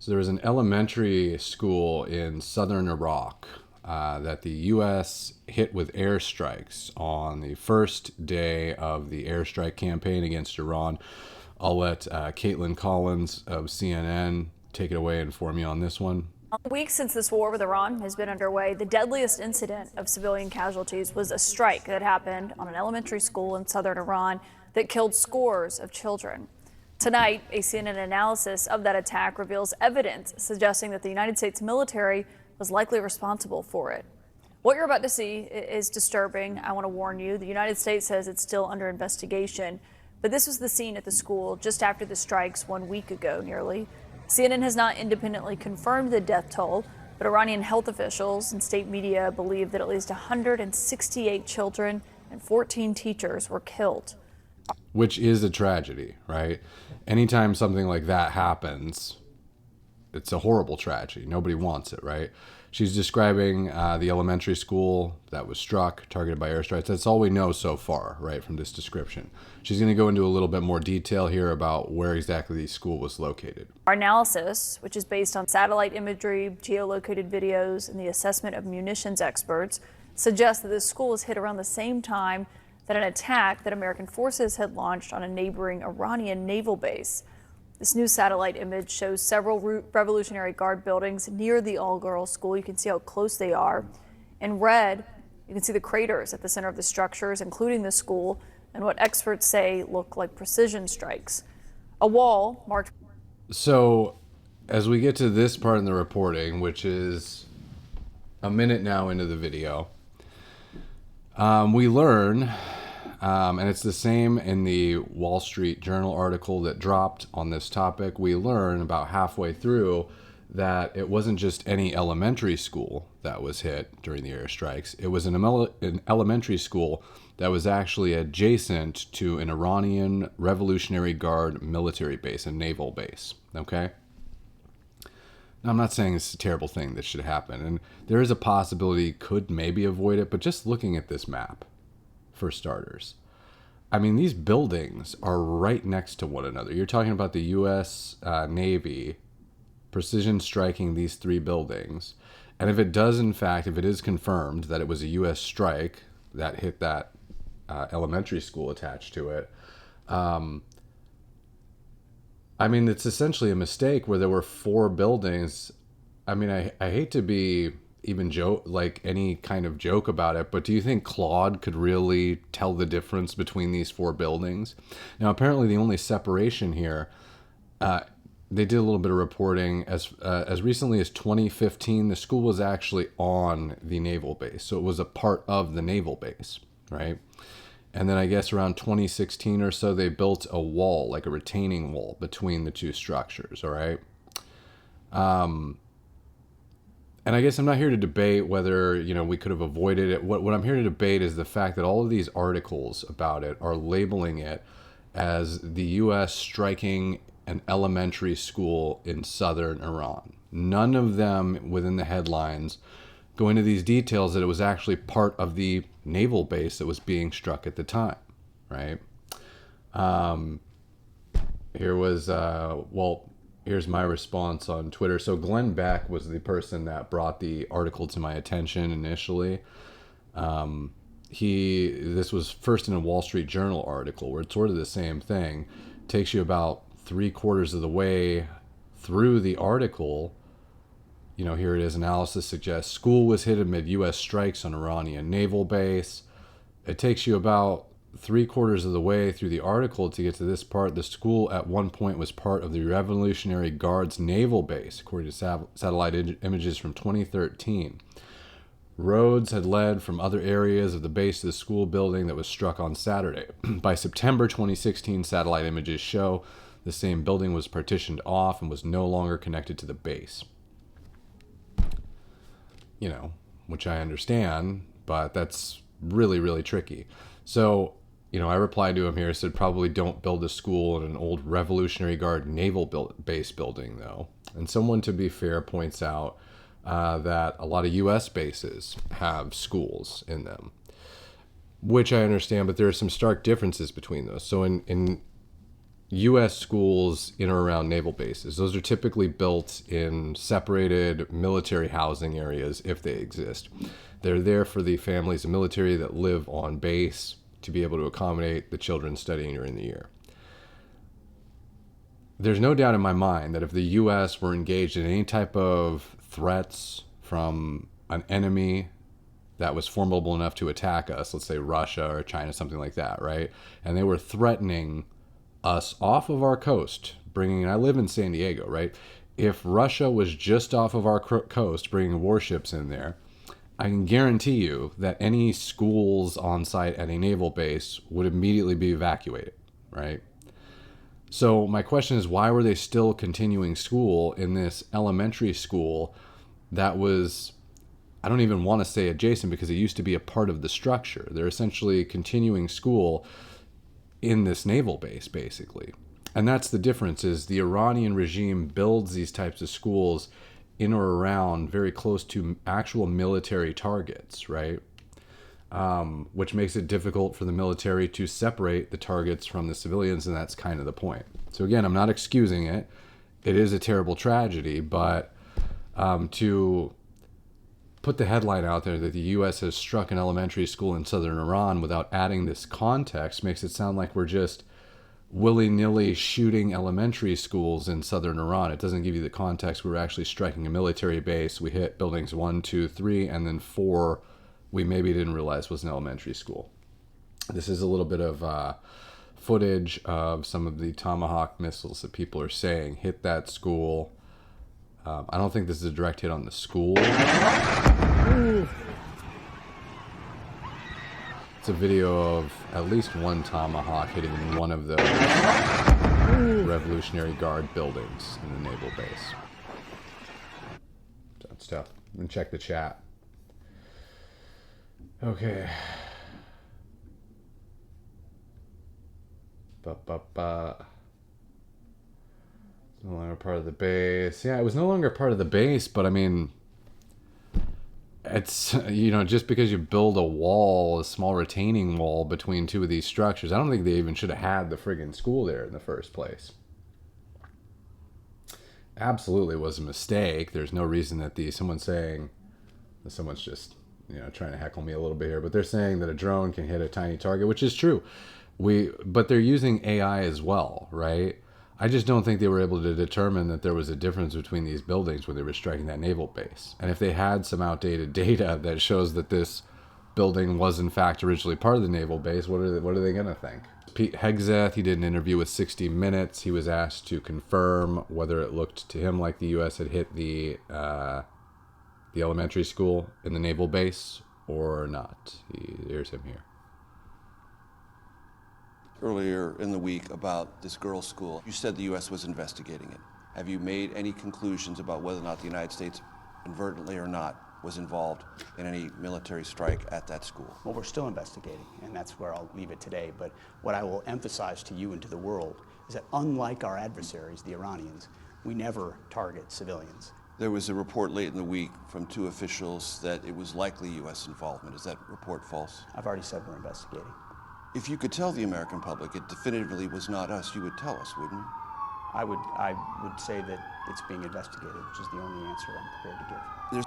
So there was an elementary school in southern Iraq that the U.S. hit with airstrikes on the first day of the airstrike campaign against Iran. I'll let Kaitlan Collins of CNN take it away and inform you on this one. Weeks since this war with Iran has been underway, the deadliest incident of civilian casualties was a strike that happened on an elementary school in southern Iran that killed scores of children. Tonight, a CNN analysis of that attack reveals evidence suggesting that the United States military was likely responsible for it. What you're about to see is disturbing. I want to warn you. The United States says it's still under investigation, but this was the scene at the school just after the strikes 1 week ago, nearly. CNN has not independently confirmed the death toll, but Iranian health officials and state media believe that at least 168 children and 14 teachers were killed. Which is a tragedy, right? Anytime something like that happens, it's a horrible tragedy. Nobody wants it, right? She's describing the elementary school that was struck, targeted by airstrikes. That's all we know so far, right, from this description. She's going to go into a little bit more detail here about where exactly the school was located. Our analysis, which is based on satellite imagery, geolocated videos, and the assessment of munitions experts, suggests that this school was hit around the same time that an attack that American forces had launched on a neighboring Iranian naval base. This new satellite image shows several Revolutionary Guard buildings near the all-girls school. You can see how close they are. In red, you can see the craters at the center of the structures, including the school, and what experts say look like precision strikes. A wall marked. So, as we get to this part in the reporting, which is a minute now into the video, we learn, and it's the same in the Wall Street Journal article that dropped on this topic, we learn about halfway through that it wasn't just any elementary school that was hit during the airstrikes. It was an elementary school that was actually adjacent to an Iranian Revolutionary Guard military base, a naval base, okay? Now, I'm not saying it's a terrible thing that should happen, and there is a possibility could maybe avoid it, but just looking at this map, for starters, I mean, these buildings are right next to one another. You're talking about the U.S. Navy precision striking these three buildings, and if it does, in fact, if it is confirmed that it was a U.S. strike that hit that elementary school attached to it, I mean, it's essentially a mistake where there were four buildings. I mean, I hate to be even like any kind of joke about it, but do you think Claude could really tell the difference between these four buildings? Now, apparently the only separation here, they did a little bit of reporting as recently as 2015, the school was actually on the naval base. So it was a part of the naval base, right? And then I guess around 2016 or so, they built a wall, like a retaining wall between the two structures, all right? And I guess I'm not here to debate whether, we could have avoided it. What I'm here to debate is the fact that all of these articles about it are labeling it as the U.S. striking an elementary school in southern Iran. None of them within the headlines go into these details that it was actually part of the naval base that was being struck at the time, right? Here's my response on Twitter. So Glenn Beck was the person that brought the article to my attention initially. This was first in a Wall Street Journal article where it's sort of the same thing. It takes you about 3/4 of the way through the article. Here it is. Analysis suggests school was hit amid U.S. strikes on Iranian naval base. It takes you about 3/4 of the way through the article to get to this part. The school at one point was part of the Revolutionary Guard's naval base, according to satellite images from 2013. Roads had led from other areas of the base to the school building that was struck on Saturday. By September 2016, satellite images show the same building was partitioned off and was no longer connected to the base. Which I understand, but that's really, really tricky. So, I replied to him here, said probably don't build a school in an old Revolutionary Guard naval base building, though. And someone, to be fair, points out that a lot of U.S. bases have schools in them, which I understand, but there are some stark differences between those. So in U.S. schools in or around naval bases. Those are typically built in separated military housing areas if they exist. They're there for the families of military that live on base to be able to accommodate the children studying during the year. There's no doubt in my mind that if the U.S. were engaged in any type of threats from an enemy that was formidable enough to attack us, let's say Russia or China, something like that, right? And they were threatening us off of our coast, bringing, I live in San Diego, right? If Russia was just off of our coast, bringing warships in there, I can guarantee you that any schools on site at a naval base would immediately be evacuated, right? So my question is, why were they still continuing school in this elementary school that was, I don't even want to say adjacent because it used to be a part of the structure. They're essentially continuing school in this naval base, basically. And that's the difference, is the Iranian regime builds these types of schools in or around very close to actual military targets, right? Which makes it difficult for the military to separate the targets from the civilians, and that's kind of the point. So again, I'm not excusing it. It is a terrible tragedy, but to put the headline out there that the U.S. has struck an elementary school in southern Iran without adding this context makes it sound like we're just willy-nilly shooting elementary schools in southern Iran. It doesn't give you the context. We were actually striking a military base. We hit buildings 1, 2, 3, and then 4 we maybe didn't realize was an elementary school. This is a little bit of footage of some of the Tomahawk missiles that people are saying hit that school. I don't think this is a direct hit on the school. It's a video of at least one Tomahawk hitting one of those Revolutionary Guard buildings in the naval base. That's tough. I'm gonna check the chat. Okay. No longer part of the base. Yeah, it was no longer part of the base, but I mean, it's, just because you build a wall, a small retaining wall between two of these structures, I don't think they even should have had the friggin' school there in the first place. Absolutely was a mistake. There's no reason that someone's saying, someone's just, trying to heckle me a little bit here, but they're saying that a drone can hit a tiny target, which is true. But they're using AI as well, right? I just don't think they were able to determine that there was a difference between these buildings when they were striking that naval base. And if they had some outdated data that shows that this building was in fact originally part of the naval base, what are they going to think? Pete Hegseth, he did an interview with 60 Minutes. He was asked to confirm whether it looked to him like the U.S. had hit the elementary school in the naval base or not. Here's him here. Earlier in the week about this girls' school, you said the U.S. was investigating it. Have you made any conclusions about whether or not the United States, inadvertently or not, was involved in any military strike at that school? Well, we're still investigating, and that's where I'll leave it today. But what I will emphasize to you and to the world is that unlike our adversaries, the Iranians, we never target civilians. There was a report late in the week from 2 officials that it was likely U.S. involvement. Is that report false? I've already said we're investigating. If you could tell the American public it definitively was not us, you would tell us, wouldn't you? I would say that it's being investigated, which is the only answer I'm prepared to give.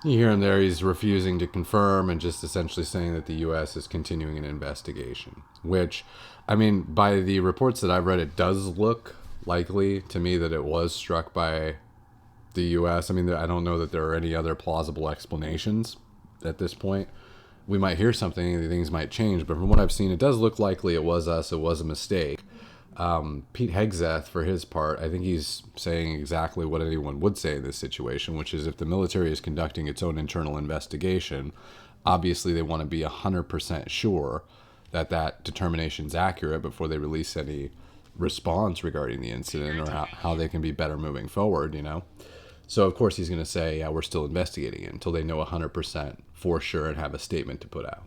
You hear him there, he's refusing to confirm and just essentially saying that the U.S. is continuing an investigation, which, I mean, by the reports that I've read, it does look likely to me that it was struck by the U.S. I mean, I don't know that there are any other plausible explanations at this point. We might hear something, things might change, but from what I've seen, it does look likely it was us, it was a mistake. Pete Hegseth, for his part, I think he's saying exactly what anyone would say in this situation, which is if the military is conducting its own internal investigation, obviously they want to be 100% sure that that determination is accurate before they release any response regarding the incident or how they can be better moving forward, So, of course, he's going to say, yeah, we're still investigating it until they know 100% for sure and have a statement to put out.